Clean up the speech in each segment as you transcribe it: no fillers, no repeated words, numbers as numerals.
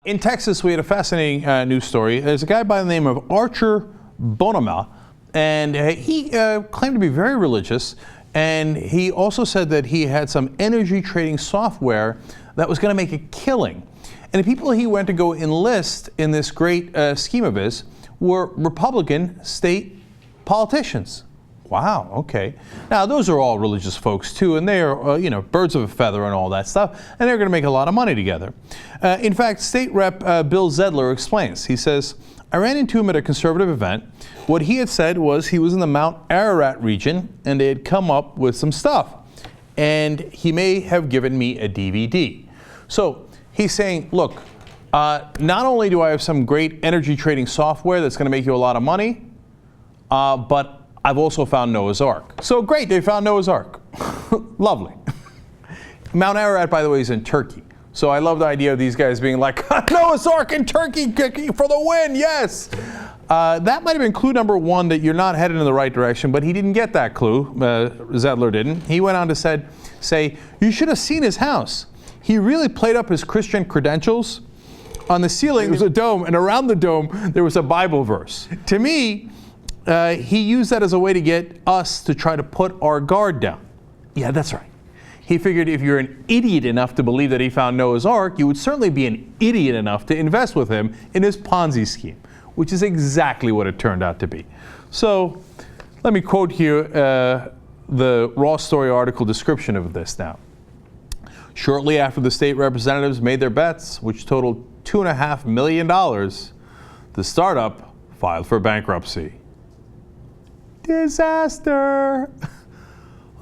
In Texas, we had a fascinating news story. There's a guy by the name of Archer Bonema, and he claimed to be very religious, and he also said that he had some energy trading software that was going to make a killing. And the people he went to go enlist in this great scheme of his were Republican state politicians. Wow, okay. Now, those are all religious folks, too, and they are, birds of a feather and all that stuff, and they're going to make a lot of money together. In fact, State Rep Bill Zedler explains. He says, I ran into him at a conservative event. What he had said was he was in the Mount Ararat region, and they had come up with some stuff, and he may have given me a DVD. So he's saying, look, not only do I have some great energy trading software that's going to make you a lot of money, but I've also found Noah's Ark. So great, they found Noah's Ark. Lovely. Mount Ararat, by the way, is in Turkey. So I love the idea of these guys being like, Noah's Ark in Turkey for the win, yes. That might have been clue number one, that you're not headed in the right direction, but he didn't get that clue. Zedler didn't. He went on to say, you should have seen his house. He really played up his Christian credentials. On the ceiling, there was a dome, and around the dome, there was a Bible verse. To me, he used that as a way to get us to try to put our guard down. Yeah, that's right. He figured if you're an idiot enough to believe that he found Noah's Ark, you would certainly be an idiot enough to invest with him in his Ponzi scheme, which is exactly what it turned out to be. So let me quote here the Raw Story article description of this now. Shortly after the state representatives made their bets, which totaled $2.5 million, the startup filed for bankruptcy. Disaster.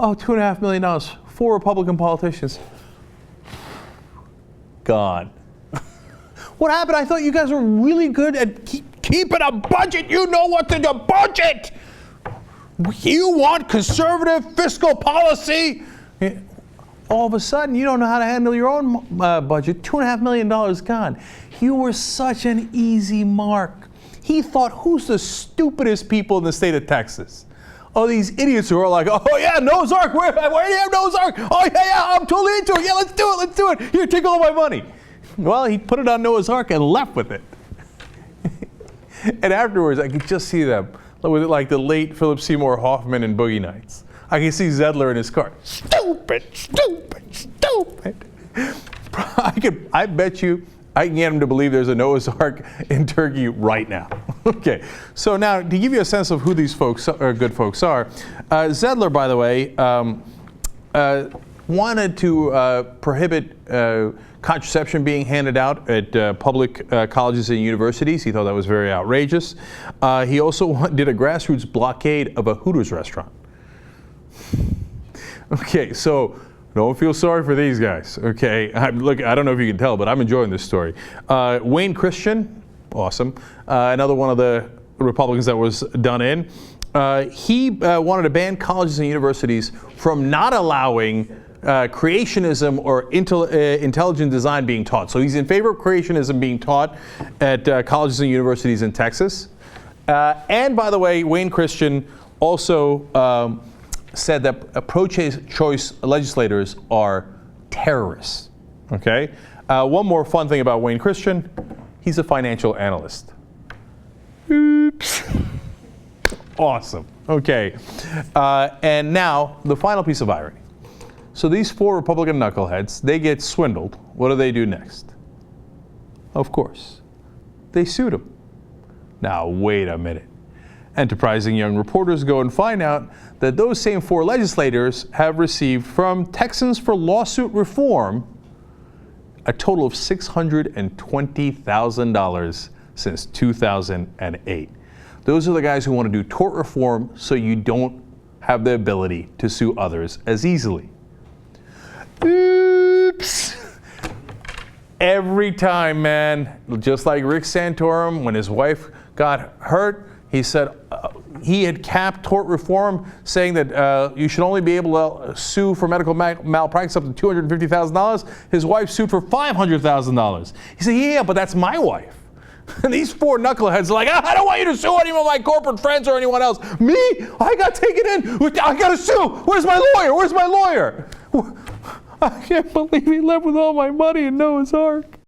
Oh, $2.5 million. 4 Republican politicians. Gone. What happened? I thought you guys were really good at keeping a budget. You know what's in the budget. You want conservative fiscal policy. All of a sudden, you don't know how to handle your own budget. $2.5 million gone. You were such an easy mark. He thought, who's the stupidest people in the state of Texas? Oh, these idiots who are like, oh yeah, Noah's Ark, where do you have Noah's Ark? Oh yeah, I'm totally into it. Yeah, let's do it. Here, take all my money. Well, he put it on Noah's Ark and left with it. And afterwards, I could just see them, with like the late Philip Seymour Hoffman in Boogie Nights. I can see Zedler in his car. Stupid. I bet you I can get him to believe there's a Noah's Ark in Turkey right now. Okay, so now to give you a sense of who these folks are, good folks are, Zedler, by the way, wanted to prohibit contraception being handed out at public colleges and universities. He thought that was very outrageous. He also did a grassroots blockade of a Hooters restaurant. Okay, so don't feel sorry for these guys, okay? Look, I don't know if you can tell, but I'm enjoying this story. Wayne Christian, awesome. Another one of the Republicans that was done in. He wanted to ban colleges and universities from not allowing creationism or intelligent design being taught. So he's in favor of creationism being taught at colleges and universities in Texas. And by the way, Wayne Christian also said that pro-choice legislators are terrorists. Okay? One more fun thing about Wayne Christian, he's a financial analyst. Oops. Awesome. Okay. And now, the final piece of irony. So these 4 Republican knuckleheads, they get swindled. What do they do next? Of course, they sued him. Now, wait a minute. Enterprising young reporters go and find out that those same 4 legislators have received from Texans for Lawsuit Reform a total of $620,000 since 2008. Those are the guys who want to do tort reform so you don't have the ability to sue others as easily. Oops. Every time, man, just like Rick Santorum, when his wife got hurt, he said he had capped tort reform, saying that you should only be able to sue for medical malpractice up to $250,000. His wife sued for $500,000. He said, yeah, but that's my wife. And these 4 knuckleheads are like, I don't want you to sue any of my corporate friends or anyone else. Me? I got taken in. I got to sue. Where's my lawyer? I can't believe he left with all my money in Noah's Ark.